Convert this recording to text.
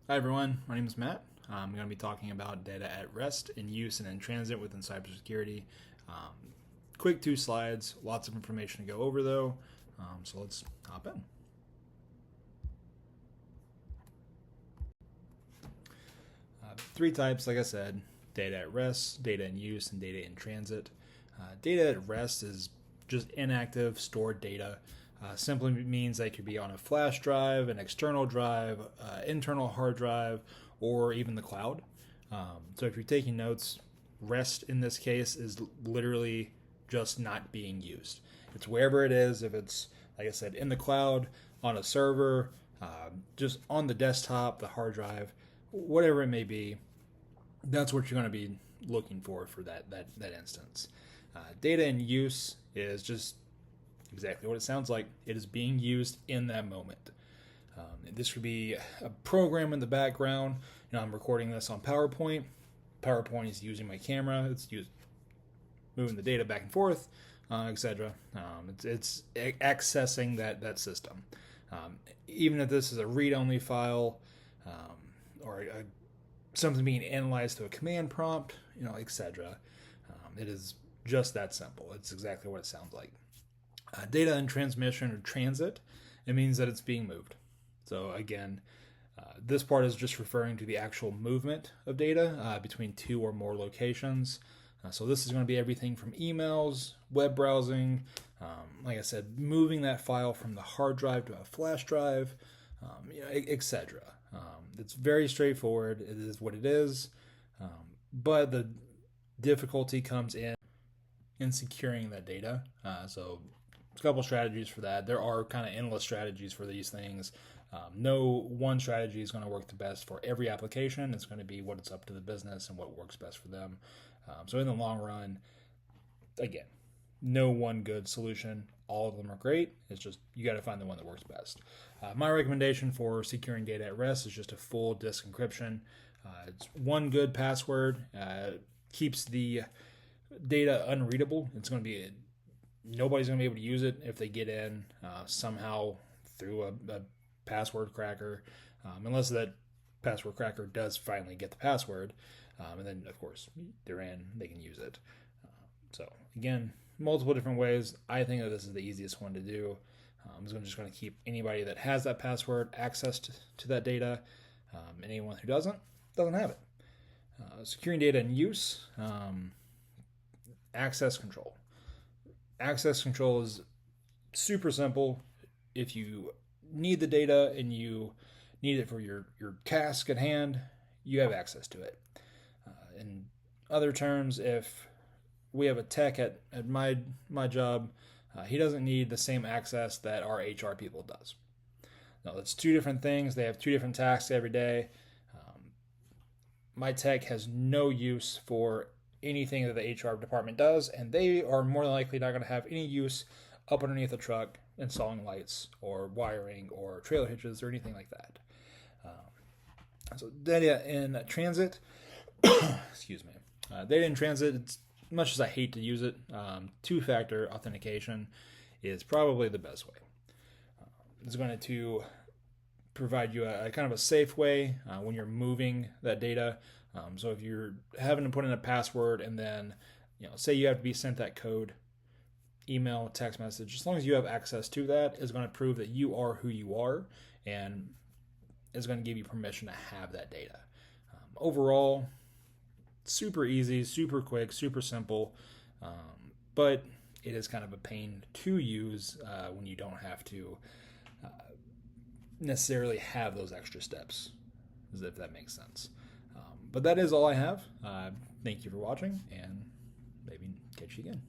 Hi everyone, my name is Matt. I'm going to be talking about data at rest, in use, and in transit within cybersecurity. Um, Quick 2 slides, lots of information to go over though, so let's hop in. Three types, like I said: data at rest, data in use, and data in transit. Data at rest is just inactive, stored data. Simply means that it could be on a flash drive, an external drive, internal hard drive, or even the cloud. So if you're taking notes, rest in this case is literally just not being used. It's wherever it is. If it's, like I said, in the cloud, on a server, just on the desktop, the hard drive, whatever it may be, that's what you're going to be looking for that instance. Data in use is just exactly what it sounds like. It is being used in that moment. This could be a program in the background. I'm recording this on PowerPoint. PowerPoint is using my camera. It's moving the data back and forth, etc. It's accessing that system. Even if this is a read-only file or something being analyzed to a command prompt, etc. It is just that simple. It's exactly what it sounds like. Data in transmission or transit, it means that it's being moved. So again, this part is just referring to the actual movement of data between two or more locations. So this is going to be everything from emails, web browsing, like I said, moving that file from the hard drive to a flash drive, etc. It's very straightforward. It is what it is. But the difficulty comes in securing that data. So a couple strategies for that. There are kind of endless strategies for these things. No one strategy is going to work the best for every application. It's going to be what it's up to the business and what works best for them. So in the long run, again, no one good solution. All of them are great. It's just you got to find the one that works best. My recommendation for securing data at rest is just a full disk encryption. It's one good password. Keeps the data unreadable. It's going to be nobody's going to be able to use it if they get in somehow through a password cracker, unless that password cracker does finally get the password, and then of course they're in, they can use it. So again, multiple different ways. I think that this is the easiest one to do. I'm just going to keep anybody that has that password access to that data, and anyone who doesn't have it. Securing data in use. Access control. Access control is super simple. If you need the data and you need it for your task at hand, you have access to it. In other terms, if we have a tech at my job, he doesn't need the same access that our HR people does. No, that's two different things. They have two different tasks every day. My tech has no use for anything that the HR department does, and they are more than likely not going to have any use up underneath a truck installing lights or wiring or trailer hitches or anything like that. So data in transit, excuse me. Data in transit, as much as I hate to use it, two-factor authentication is probably the best way. It's going to provide you a kind of a safe way when you're moving that data. So if you're having to put in a password and then, say you have to be sent that code, email, text message, as long as you have access to that, is going to prove that you are who you are and is going to give you permission to have that data. Overall, super easy, super quick, super simple, but it is kind of a pain to use when you don't have to necessarily have those extra steps, as if that makes sense. But that is all I have. Thank you for watching, and maybe catch you again.